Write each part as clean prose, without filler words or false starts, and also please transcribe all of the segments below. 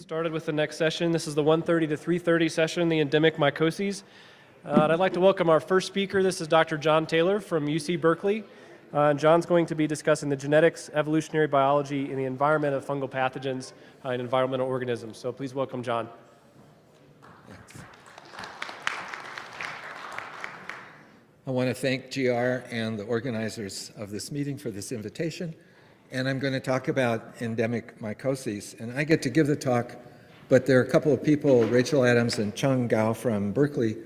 Started with the next session. This is the 1:30 to 3:30 session, the Endemic Mycoses. And I'd like to welcome our first speaker. This is Dr. John Taylor from UC Berkeley. John's going to be discussing the genetics, evolutionary biology, and the environment of fungal pathogens and environmental organisms. So please welcome John. I want to thank GR and the organizers of this meeting for this invitation. And I'm going to talk about endemic mycoses. And I get to give the talk, but there are a couple of people, Rachel Adams and Chung Gao from Berkeley,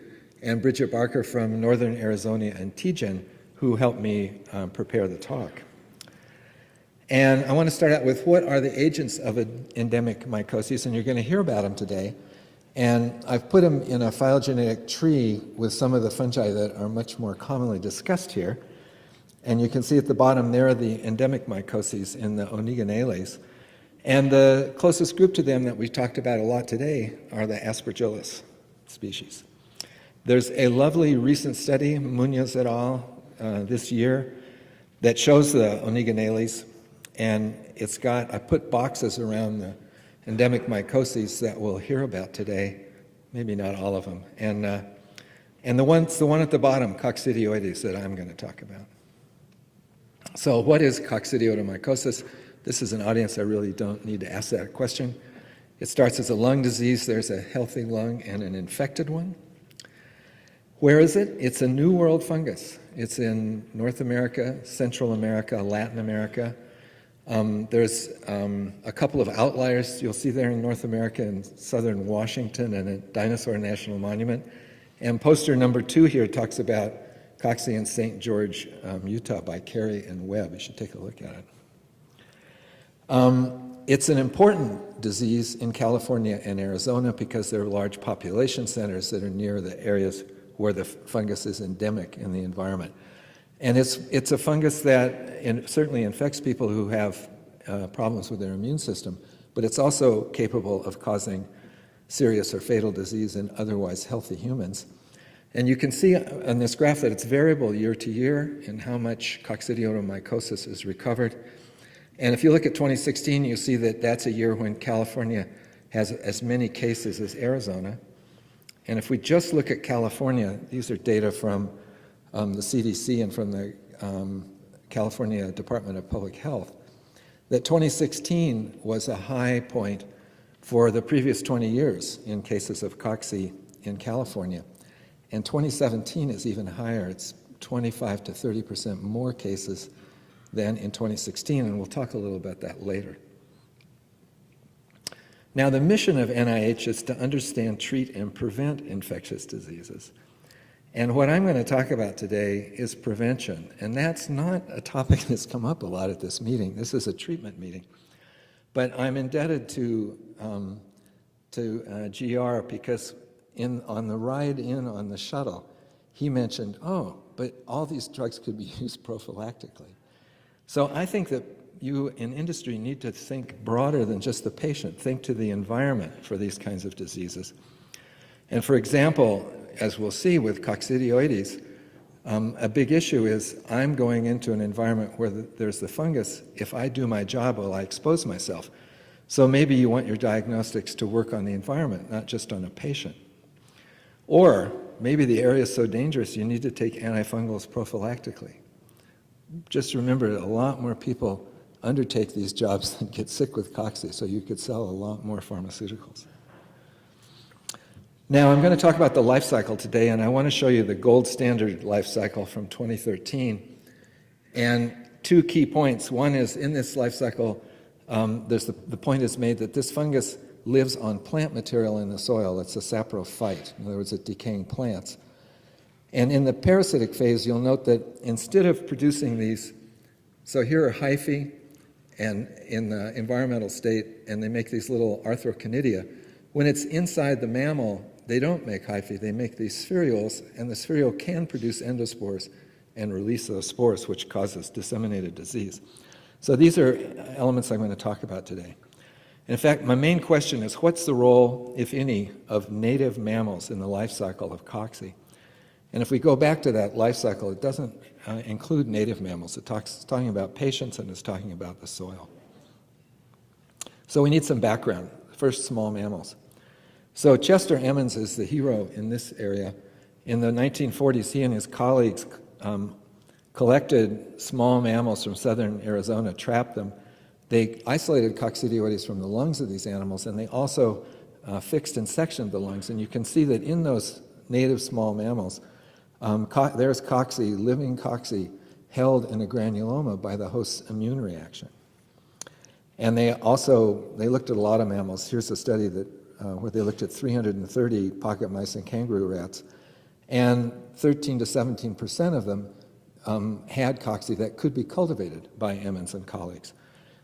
and Bridget Barker from Northern Arizona and TGen, who helped me prepare the talk. And I want to start out with what are the agents of an endemic mycoses, and you're going to hear about them today. And I've put them in a phylogenetic tree with some of the fungi that are much more commonly discussed here. And you can see at the bottom there are the endemic mycoses in the Onigonales. And the closest group to them that we talked about a lot today are the Aspergillus species. There's a lovely recent study, Munoz et al., this year, that shows the Onigonales. And it's got, I put boxes around the endemic mycoses that we'll hear about today, maybe not all of them. And the one at the bottom, Coccidioides, that I'm going to talk about. So what is Coccidioidomycosis? This is an audience I really don't need to ask that question. It starts as a lung disease. There's a healthy lung and an infected one. Where is it? It's a New World fungus. It's in North America, Central America, Latin America. There's a couple of outliers you'll see there in North America and southern Washington and a Dinosaur National Monument. And poster number 2 here talks about Coxsey in St. George, Utah by Carey and Webb. You should take a look at it. It's an important disease in California and Arizona because there are large population centers that are near the areas where the fungus is endemic in the environment. And it's a fungus that certainly infects people who have problems with their immune system, but it's also capable of causing serious or fatal disease in otherwise healthy humans. And you can see on this graph that it's variable year to year in how much coccidioidomycosis is recovered. And if you look at 2016, you see that that's a year when California has as many cases as Arizona. And if we just look at California, these are data from the CDC and from the California Department of Public Health, that 2016 was a high point for the previous 20 years in cases of cocci in California. And 2017 is even higher. It's 25 to 30% more cases than in 2016, and we'll talk a little about that later. Now, the mission of NIH is to understand, treat, and prevent infectious diseases. And what I'm going to talk about today is prevention. And that's not a topic that's come up a lot at this meeting. This is a treatment meeting. But I'm indebted to GR because on the ride in on the shuttle, he mentioned, oh, but all these drugs could be used prophylactically. So I think that you in industry need to think broader than just the patient. Think to the environment for these kinds of diseases. And for example, as we'll see with coccidioides, a big issue is I'm going into an environment where there's the fungus. If I do my job, will I expose myself? So maybe you want your diagnostics to work on the environment, not just on a patient. Or maybe the area is so dangerous you need to take antifungals prophylactically. Just remember, a lot more people undertake these jobs than get sick with cocci, so you could sell a lot more pharmaceuticals. Now I'm going to talk about the life cycle today, and I want to show you the gold standard life cycle from 2013. And 2 key points. One is in this life cycle, the point is made that this fungus lives on plant material in the soil. It's a saprophyte. In other words, it's decaying plants. And in the parasitic phase, you'll note that instead of producing these, so here are hyphae and in the environmental state, and they make these little arthroconidia. When it's inside the mammal, they don't make hyphae, they make these spherules, and the spherule can produce endospores and release those spores, which causes disseminated disease. So these are elements I'm going to talk about today. In fact, my main question is, what's the role, if any, of native mammals in the life cycle of cocci? And if we go back to that life cycle, it doesn't include native mammals. It's talking about patients and it's talking about the soil. So we need some background. first small mammals. So Chester Emmons is the hero in this area. In the 1940s, he and his colleagues collected small mammals from southern Arizona, trapped them. They isolated Coccidioides from the lungs of these animals, and they also fixed and sectioned the lungs. And you can see that in those native small mammals, there's cocci, living cocci, held in a granuloma by the host's immune reaction. And they looked at a lot of mammals. Here's a study that where they looked at 330 pocket mice and kangaroo rats, and 13 to 17% of them had cocci that could be cultivated by Emmons and colleagues.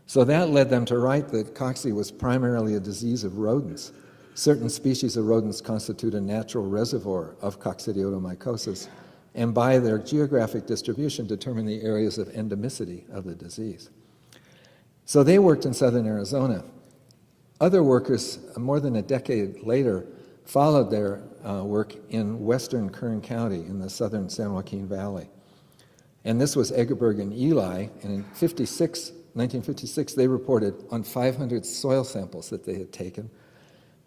So that led them to write that cocci was primarily a disease of rodents. Certain species of rodents constitute a natural reservoir of coccidioidomycosis, and by their geographic distribution determine the areas of endemicity of the disease. So they worked in southern Arizona. Other workers, more than a decade later, followed their work in western Kern County in the southern San Joaquin Valley. And this was Egerberg and Eli, and in 1956, they reported on 500 soil samples that they had taken.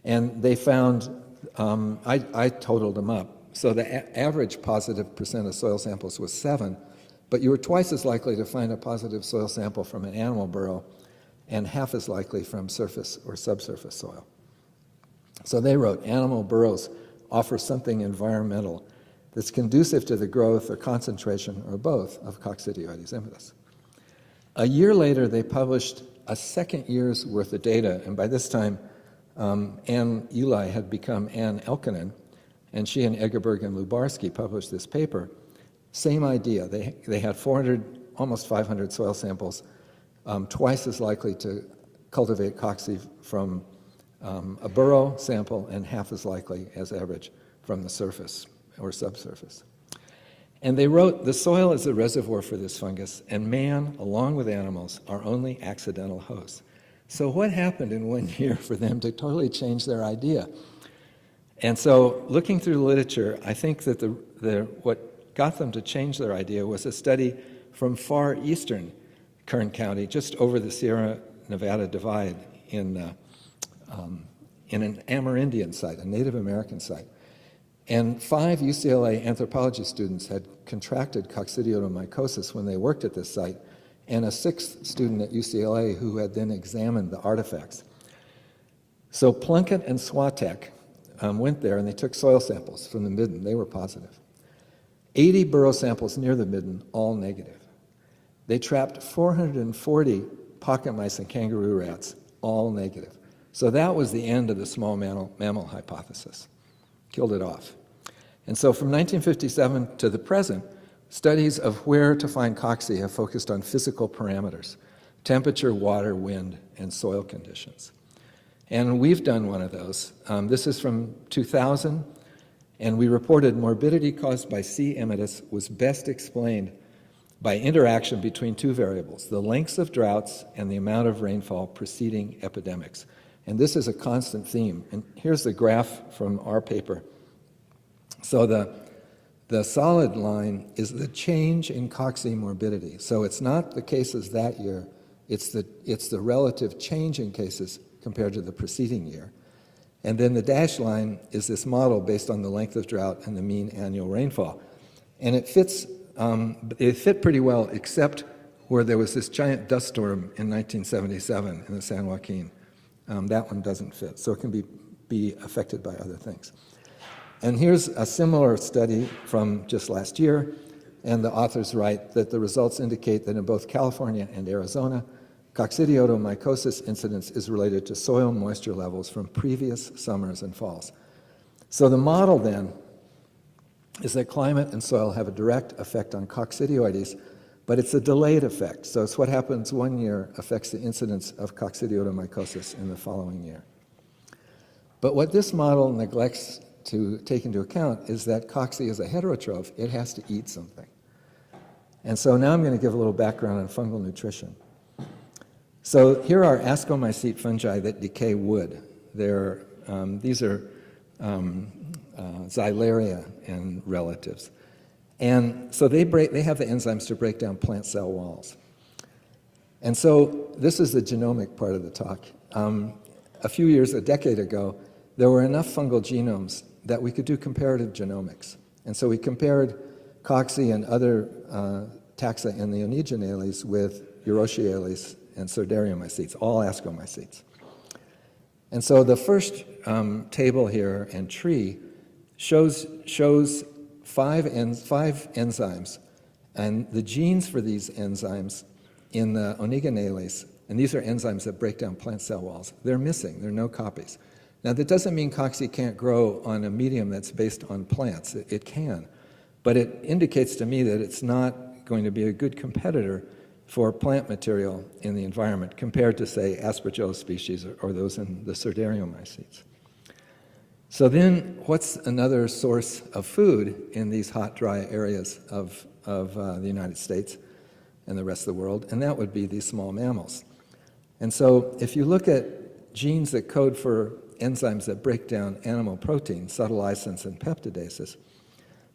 And they found, I totaled them up, so the average positive percent of soil samples was 7, but you were twice as likely to find a positive soil sample from an animal burrow and half as likely from surface or subsurface soil. So they wrote, animal burrows offer something environmental that's conducive to the growth or concentration or both of Coccidioides immitis. A year later, they published a second year's worth of data, and by this time, Ann Eli had become Ann Elkinen, and she and Egerberg and Lubarsky published this paper. Same idea. They had 400, almost 500 soil samples, twice as likely to cultivate cocci from a burrow sample and half as likely as average from the surface or subsurface. And they wrote, the soil is a reservoir for this fungus, and man, along with animals, are only accidental hosts. So what happened in 1 year for them to totally change their idea? And so looking through the literature, I think that what got them to change their idea was a study from far eastern Kern County, just over the Sierra Nevada divide in an Amerindian site, a Native American site. And 5 UCLA anthropology students had contracted coccidioidomycosis when they worked at this site, and a 6th student at UCLA who had then examined the artifacts. So Plunkett and Swatek went there and they took soil samples from the midden. They were positive. 80 burrow samples near the midden, all negative. They trapped 440 pocket mice and kangaroo rats, all negative. So that was the end of the small mammal hypothesis. Killed it off. And so from 1957 to the present, studies of where to find cocci have focused on physical parameters: temperature, water, wind, and soil conditions. And we've done one of those. This is from 2000, and we reported morbidity caused by C. immitis was best explained by interaction between 2 variables, the lengths of droughts and the amount of rainfall preceding epidemics. And this is a constant theme. And here's the graph from our paper. So the solid line is the change in cocci morbidity. So it's not the cases that year, it's the relative change in cases compared to the preceding year. And then the dashed line is this model based on the length of drought and the mean annual rainfall. And it fit pretty well, except where there was this giant dust storm in 1977 in the San Joaquin. That one doesn't fit, so it can be affected by other things. And here's a similar study from just last year, and the authors write that the results indicate that in both California and Arizona, coccidioidomycosis incidence is related to soil moisture levels from previous summers and falls. So the model then is that climate and soil have a direct effect on coccidioides, but it's a delayed effect. So it's what happens 1 year affects the incidence of coccidioidomycosis in the following year. But what this model neglects to take into account is that cocci is a heterotroph. It has to eat something. And so now I'm going to give a little background on fungal nutrition. So here are ascomycete fungi that decay wood. These are Xylaria and relatives. And so they have the enzymes to break down plant cell walls. And so this is the genomic part of the talk. a few years, a decade ago, there were enough fungal genomes that we could do comparative genomics. And so we compared cocci and other taxa in the Onigenales with Uroshiales and Cerdariomycetes, all ascomycetes. And so the first table here and tree shows five enzymes, and the genes for these enzymes in the Onigenales, and these are enzymes that break down plant cell walls, they're missing, there are no copies. Now that doesn't mean cocci can't grow on a medium that's based on plants, it can, but it indicates to me that it's not going to be a good competitor for plant material in the environment compared to, say, Aspergillus species or those in the Cerdariomycetes. So then what's another source of food in these hot, dry areas of the United States and the rest of the world? And that would be these small mammals. And so if you look at genes that code for enzymes that break down animal proteins, subtle lysins and peptidases,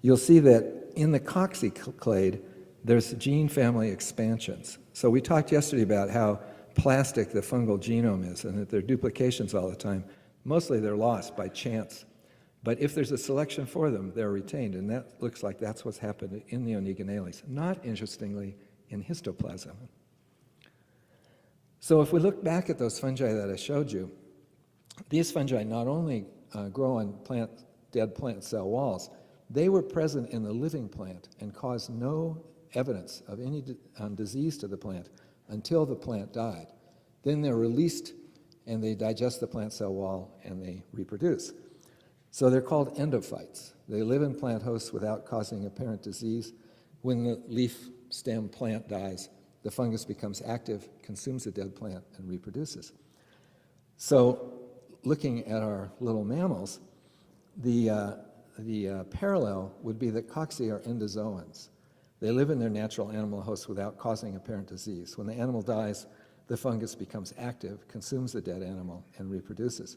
you'll see that in the cocci clade, there's gene family expansions. So we talked yesterday about how plastic the fungal genome is and that there are duplications all the time. Mostly they're lost by chance. But if there's a selection for them, they're retained. And that looks like that's what's happened in the Onigenales, not interestingly in histoplasm. So if we look back at those fungi that I showed you, these fungi not only grow on dead plant cell walls, they were present in the living plant and caused no evidence of any disease to the plant until the plant died. Then they're released and they digest the plant cell wall and they reproduce. So they're called endophytes. They live in plant hosts without causing apparent disease. When the leaf stem plant dies, the fungus becomes active, consumes the dead plant, and reproduces. So looking at our little mammals, the parallel would be that cocci are endozoans. They live in their natural animal hosts without causing apparent disease. When the animal dies, the fungus becomes active, consumes the dead animal, and reproduces.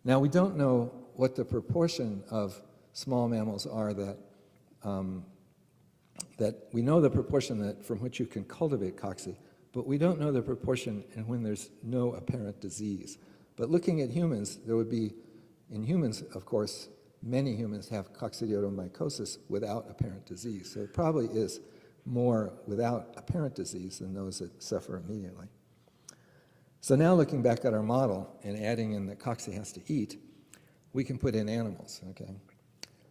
Now, we don't know what the proportion of small mammals are that we know the proportion that from which you can cultivate cocci, but we don't know the proportion and when there's no apparent disease. But looking at humans, there would be, in humans, of course, many humans have coccidioidomycosis without apparent disease. So it probably is more without apparent disease than those that suffer immediately. So now looking back at our model and adding in that cocci has to eat, we can put in animals, okay?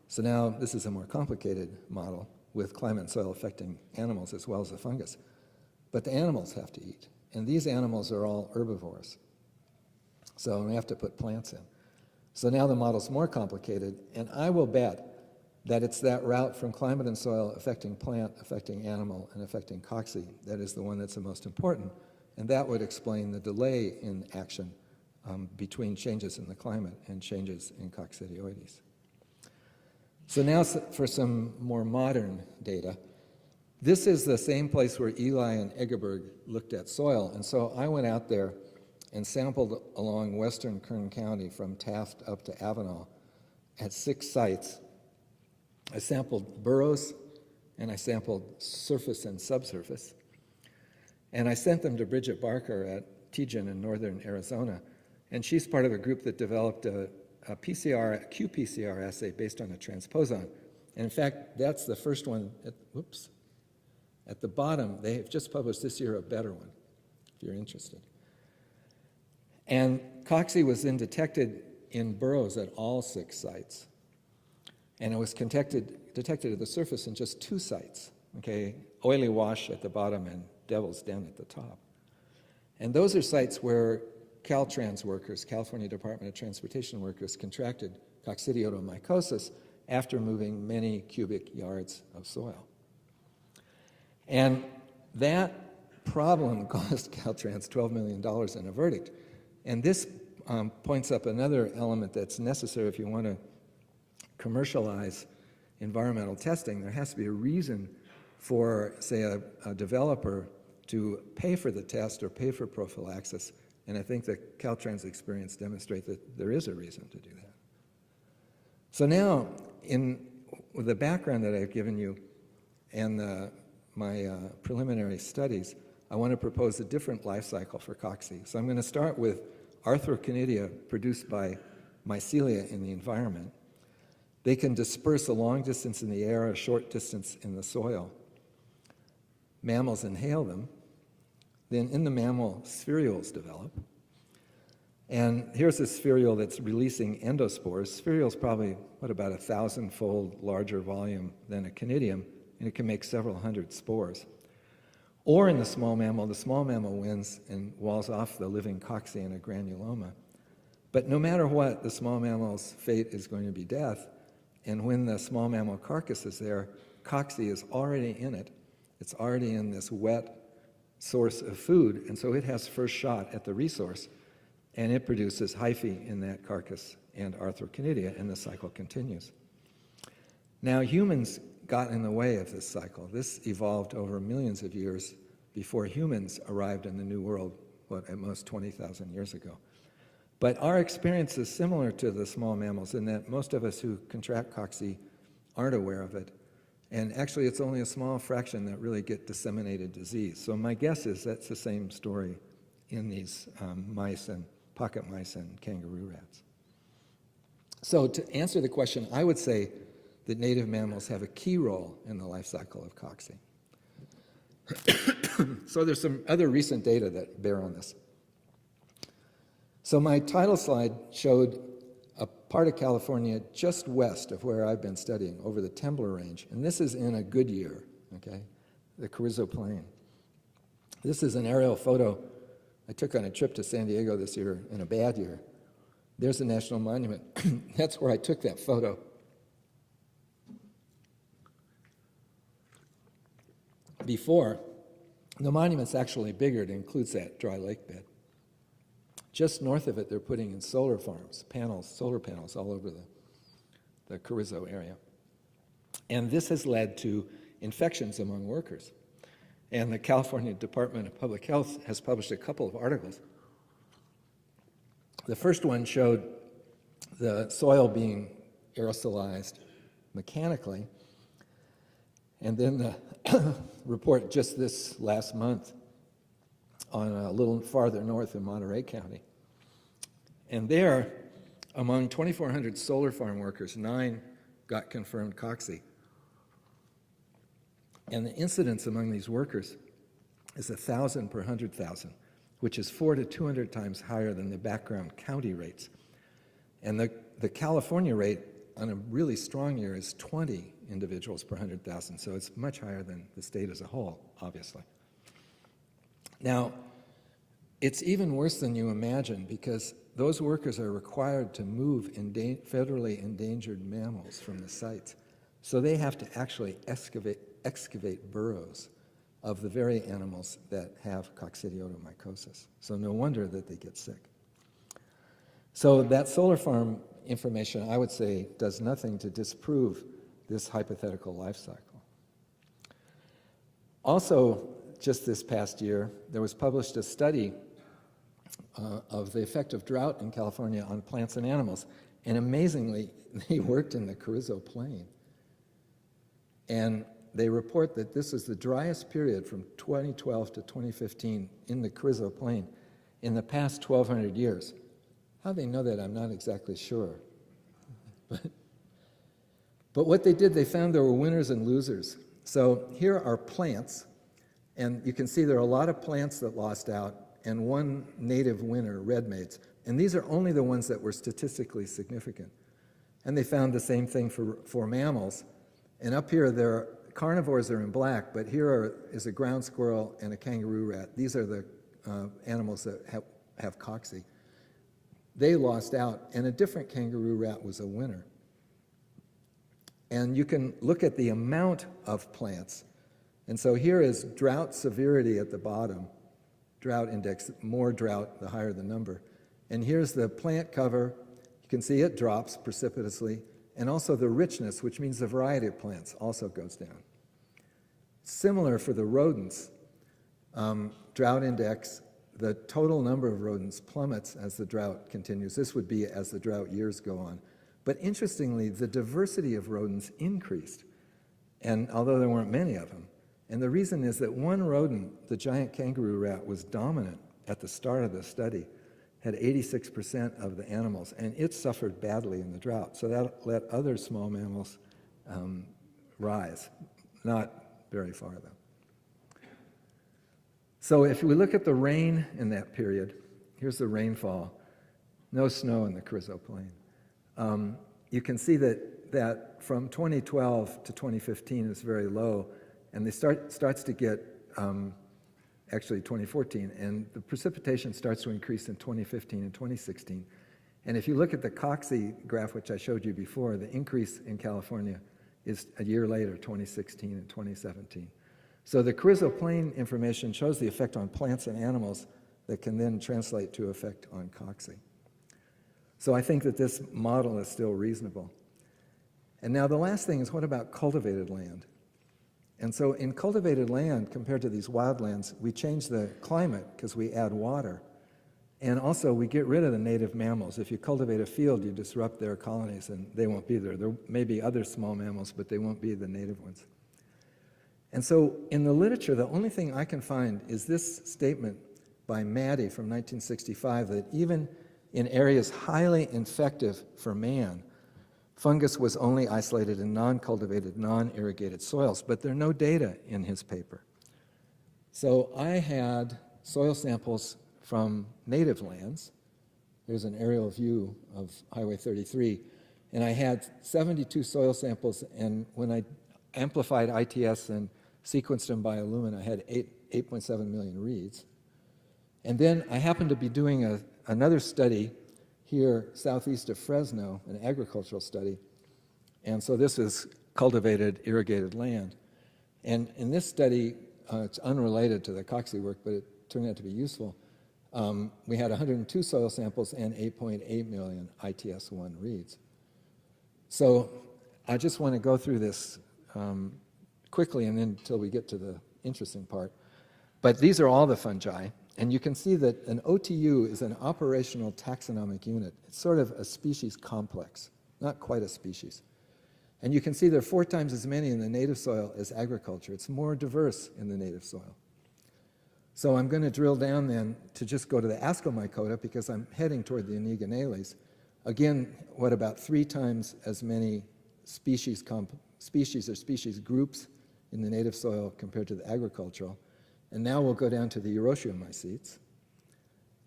So now this is a more complicated model with climate and soil affecting animals as well as the fungus. But the animals have to eat, and these animals are all herbivores. So we have to put plants in. So now the model's more complicated, and I will bet that it's that route from climate and soil affecting plant, affecting animal, and affecting cocci that is the one that's the most important, and that would explain the delay in action between changes in the climate and changes in coccidioides. So now for some more modern data. This is the same place where Eli and Eggerberg looked at soil, and so I went out there and sampled along western Kern County from Taft up to Avenal at 6 sites. I sampled burrows, and I sampled surface and subsurface. And I sent them to Bridget Barker at TGen in northern Arizona, and she's part of a group that developed a qPCR assay based on a transposon. And in fact, that's the first one, at the bottom, they have just published this year a better one, if you're interested. And cocci was then detected in burrows at all 6 sites. And it was detected at the surface in just 2 sites, okay? Oily wash at the bottom and devil's den at the top. And those are sites where Caltrans workers, California Department of Transportation workers, contracted coccidioidomycosis after moving many cubic yards of soil. And that problem cost Caltrans $12 million in a verdict. And this points up another element that's necessary if you want to commercialize environmental testing. There has to be a reason for, say, a developer to pay for the test or pay for prophylaxis. And I think that Caltrans experience demonstrates that there is a reason to do that. So now, with the background that I've given you and my preliminary studies, I want to propose a different life cycle for cocci. So I'm going to start with arthroconidia produced by mycelia in the environment. They can disperse a long distance in the air, a short distance in the soil. Mammals inhale them. Then in the mammal, spherules develop. And here's a spherule that's releasing endospores. Spherule is probably, about 1,000-fold larger volume than a conidium, and it can make several hundred spores. Or in the small mammal wins and walls off the living cocci in a granuloma. But no matter what, the small mammal's fate is going to be death. And when the small mammal carcass is there, cocci is already in it. It's already in this wet source of food, and so it has first shot at the resource, and it produces hyphae in that carcass and arthroconidia, and the cycle continues. Now, humans got in the way of this cycle. This evolved over millions of years before humans arrived in the New World, at most 20,000 years ago. But our experience is similar to the small mammals in that most of us who contract cocci aren't aware of it. And actually, it's only a small fraction that really get disseminated disease. So my guess is that's the same story in these mice and pocket mice and kangaroo rats. So to answer the question, I would say that native mammals have a key role in the life cycle of cocci. So there's some other recent data that bear on this. So my title slide showed a part of California just west of where I've been studying, over the Temblor Range. And this is in a good year, okay, the Carrizo Plain. This is an aerial photo I took on a trip to San Diego this year in a bad year. There's the National Monument. That's where I took that photo. Before, the monument's actually bigger. It includes that dry lake bed. Just north of it, they're putting in solar farms, solar panels all over the Carrizo area. And this has led to infections among workers. And the California Department of Public Health has published a couple of articles. The first one showed the soil being aerosolized mechanically. And then the report just this last month on a little farther north in Monterey County. And there, among 2,400 solar farm workers, 9 got confirmed cocci. And the incidence among these workers is 1,000 per 100,000, which is 400 to 200 times higher than the background county rates. And the California rate on a really strong year is 20 individuals per 100,000, so it's much higher than the state as a whole, obviously. Now, it's even worse than you imagine, because those workers are required to move federally endangered mammals from the sites. So they have to actually excavate burrows of the very animals that have Coccidioidomycosis. So no wonder that they get sick. So that solar farm information, I would say, does nothing to disprove this hypothetical life cycle. Also, just this past year, there was published a study of the effect of drought in California on plants and animals. And amazingly, they worked in the Carrizo Plain. And they report that this is the driest period from 2012 to 2015 in the Carrizo Plain in the past 1,200 years. How they know that, I'm not exactly sure. But what they did, they found there were winners and losers. So here are plants, and you can see there are a lot of plants that lost out, and one native winner, red maize. And these are only the ones that were statistically significant. And they found the same thing for mammals. And up here, carnivores are in black, but here is a ground squirrel and a kangaroo rat. These are the animals that have cocci. They lost out, and a different kangaroo rat was a winner. And you can look at the amount of plants. And so here is drought severity at the bottom, drought index, more drought, the higher the number. And here's the plant cover. You can see it drops precipitously, and also the richness, which means the variety of plants, also goes down. Similar for the rodents, drought index, the total number of rodents plummets as the drought continues. This would be as the drought years go on. But interestingly, the diversity of rodents increased, and although there weren't many of them. And the reason is that one rodent, the giant kangaroo rat, was dominant at the start of the study, had 86% of the animals, and it suffered badly in the drought. So that let other small mammals rise, not very far though. So if we look at the rain in that period, here's the rainfall. No snow in the Carrizo Plain. You can see that from 2012 to 2015 is very low, and they starts to get, actually 2014, and the precipitation starts to increase in 2015 and 2016. And if you look at the Coxie graph, which I showed you before, the increase in California is a year later, 2016 and 2017. So the Carrizo Plain information shows the effect on plants and animals that can then translate to effect on Coxie. So I think that this model is still reasonable. And now the last thing is, what about cultivated land? And so in cultivated land, compared to these wildlands, we change the climate because we add water. And also we get rid of the native mammals. If you cultivate a field, you disrupt their colonies and they won't be there. There may be other small mammals, but they won't be the native ones. And so in the literature, the only thing I can find is this statement by Maddie from 1965 that even in areas highly infective for man, fungus was only isolated in non-cultivated, non-irrigated soils, but there are no data in his paper. So I had soil samples from native lands. There's an aerial view of Highway 33, and I had 72 soil samples, and when I amplified ITS and sequenced them by Illumina, I had 8.7 million reads. And then I happened to be doing another study here southeast of Fresno, an agricultural study. And so this is cultivated, irrigated land. And in this study, it's unrelated to the Coxie work, but it turned out to be useful. We had 102 soil samples and 8.8 million ITS1 reads. So I just want to go through this quickly and then until we get to the interesting part. But these are all the fungi. And you can see that an OTU is an operational taxonomic unit. It's sort of a species complex, not quite a species. And you can see there are 4 times as many in the native soil as agriculture. It's more diverse in the native soil. So I'm going to drill down then to just go to the Ascomycota because I'm heading toward the Onigonales. Again, what about 3 times as many species or species groups in the native soil compared to the agricultural. And now we'll go down to the Eurotiomycetes.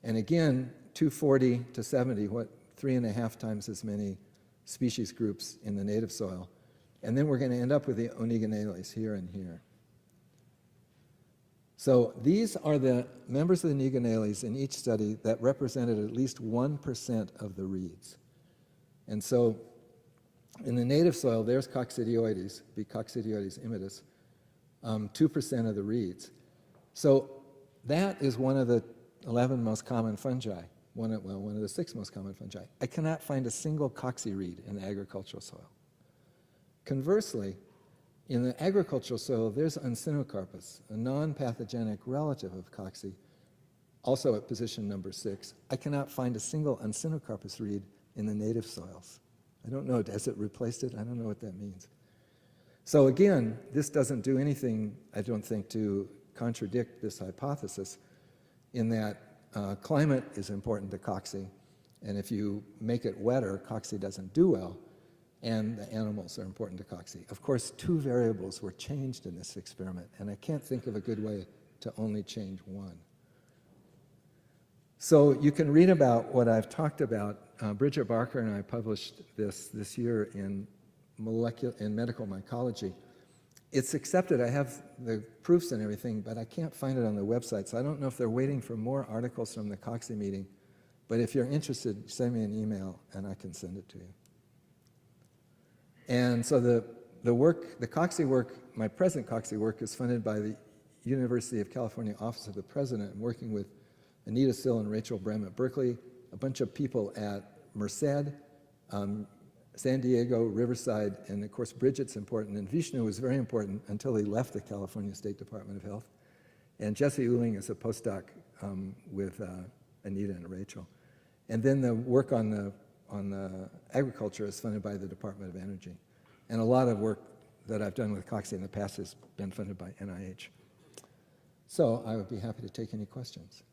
And again, 240 to 70, 3.5 times as many species groups in the native soil. And then we're going to end up with the Onigonales here and here. So these are the members of the Onigonales in each study that represented at least 1% of the reeds. And so in the native soil, there's Coccidioides, Coccidioides immitis, 2% of the reeds. So that is one of the 11 most common fungi, one of the 6 most common fungi. I cannot find a single Coxie reed in the agricultural soil. Conversely, in the agricultural soil, there's Uncinocarpus, a non-pathogenic relative of Coxie, also at position number 6. I cannot find a single Uncinocarpus reed in the native soils. I don't know, has it replaced it? I don't know what that means. So again, this doesn't do anything, I don't think, to contradict this hypothesis in that climate is important to Coxie, and if you make it wetter, Coxie doesn't do well, and the animals are important to Coxie. Of course, 2 variables were changed in this experiment, and I can't think of a good way to only change 1. So you can read about what I've talked about. Bridget Barker and I published this year in medical mycology. It's accepted. I have the proofs and everything, but I can't find it on the website, so I don't know if they're waiting for more articles from the Coxie meeting. But if you're interested, send me an email and I can send it to you. And so the work, the Coxie work, my present Coxie work, is funded by the University of California Office of the President. I'm working with Anita Sill and Rachel Brem at Berkeley, a bunch of people at Merced, San Diego, Riverside, and of course Bridget's important, and Vishnu was very important until he left the California State Department of Health. And Jesse Uling is a postdoc with Anita and Rachel. And then the work on the agriculture is funded by the Department of Energy. And a lot of work that I've done with Coxie in the past has been funded by NIH. So I would be happy to take any questions.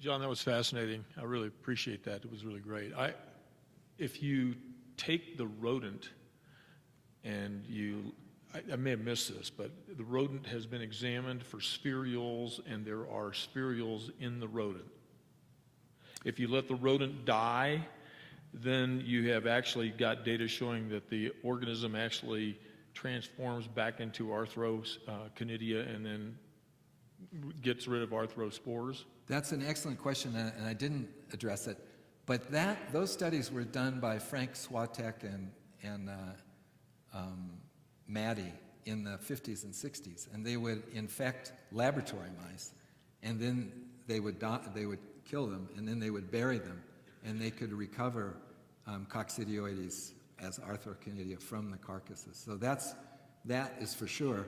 John, that was fascinating. I really appreciate that. It was really great. If you take the rodent and I may have missed this, but the rodent has been examined for spherules, and there are spherules in the rodent. If you let the rodent die, then you have actually got data showing that the organism actually transforms back into arthroconidia and then gets rid of arthrospores. That's an excellent question, and I didn't address it. But those studies were done by Frank Swatek and Maddie in the 50s and 60s, and they would infect laboratory mice, and then they would kill them, and then they would bury them, and they could recover Coccidioides as arthroconidia from the carcasses. So that is for sure.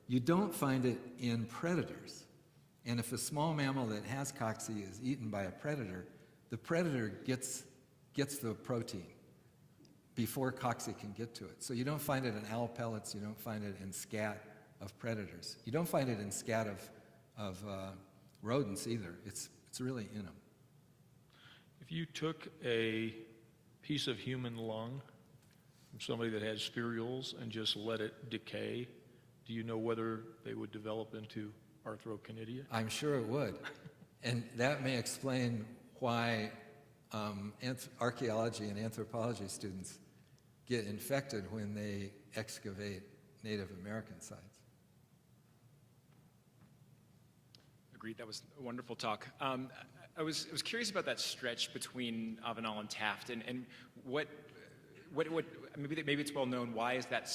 You don't find it in predators. And if a small mammal that has cocci is eaten by a predator, the predator gets the protein before cocci can get to it. So you don't find it in owl pellets, you don't find it in scat of predators. You don't find it in scat of rodents either. It's really in them. If you took a piece of human lung from somebody that has spherules and just let it decay, do you know whether they would develop into arthroconidia? I'm sure it would. And that may explain why archaeology and anthropology students get infected when they excavate Native American sites. Agreed. That was a wonderful talk. I was curious about that stretch between Avenal and Taft, and what maybe it's well known. Why is that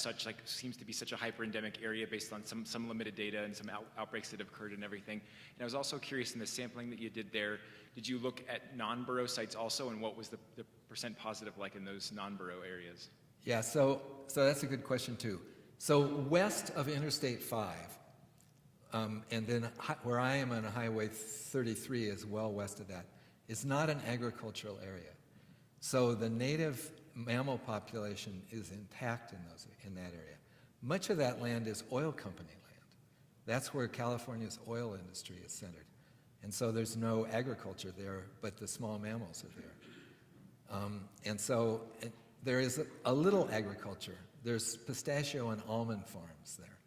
seems to be such a hyper-endemic area based on some limited data and some outbreaks that have occurred and everything? And I was also curious in the sampling that you did there. Did you look at non-burrow sites also, and what was the percent positive like in those non-burrow areas? Yeah, so that's a good question too. So west of Interstate 5, and then where I am on Highway 33 is well west of that, is not an agricultural area. So the native mammal population is intact in that area. Much of that land is oil company land. That's where California's oil industry is centered. And so there's no agriculture there, but the small mammals are there. And so there is a little agriculture. There's pistachio and almond farms there.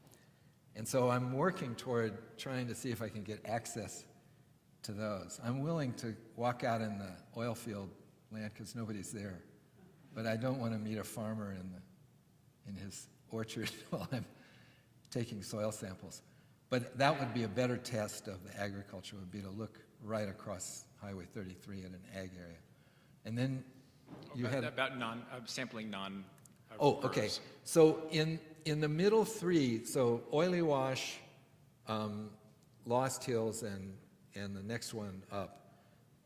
And so I'm working toward trying to see if I can get access to those. I'm willing to walk out in the oil field land because nobody's there. But I don't want to meet a farmer in his orchard while I'm taking soil samples. But that would be a better test of the agriculture, would be to look right across Highway 33 at an ag area. And then you had... About sampling non... Oh, okay. So in the middle three, so Oily Wash, Lost Hills, and the next one up,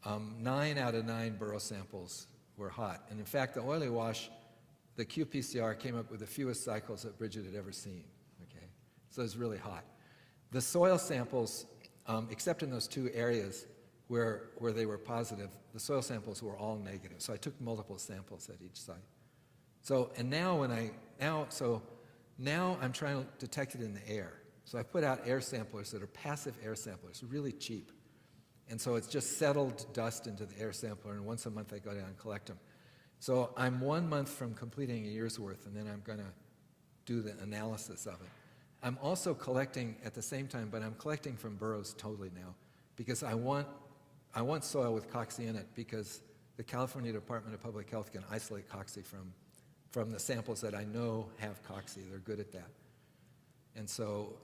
9 out of 9 burrow samples were hot. And in fact, the Oily Wash, the qPCR came up with the fewest cycles that Bridget had ever seen. Okay, so it's really hot. The soil samples, except in those 2 areas where they were positive, the soil samples were all negative. So I took multiple samples at each site. So, and now now I'm trying to detect it in the air. So I put out air samplers that are passive air samplers, really cheap. And so it's just settled dust into the air sampler, and once a month I go down and collect them. So I'm 1 month from completing a year's worth, and then I'm going to do the analysis of it. I'm also collecting at the same time, but I'm collecting from burrows totally now, because I want soil with cocci in it, because the California Department of Public Health can isolate cocci from the samples that I know have cocci. They're good at that. And so,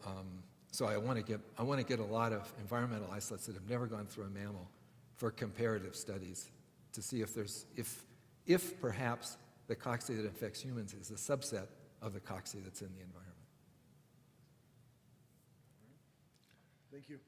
so I want to get a lot of environmental isolates that have never gone through a mammal for comparative studies to see if perhaps the cocci that infects humans is a subset of the cocci that's in the environment. Thank you.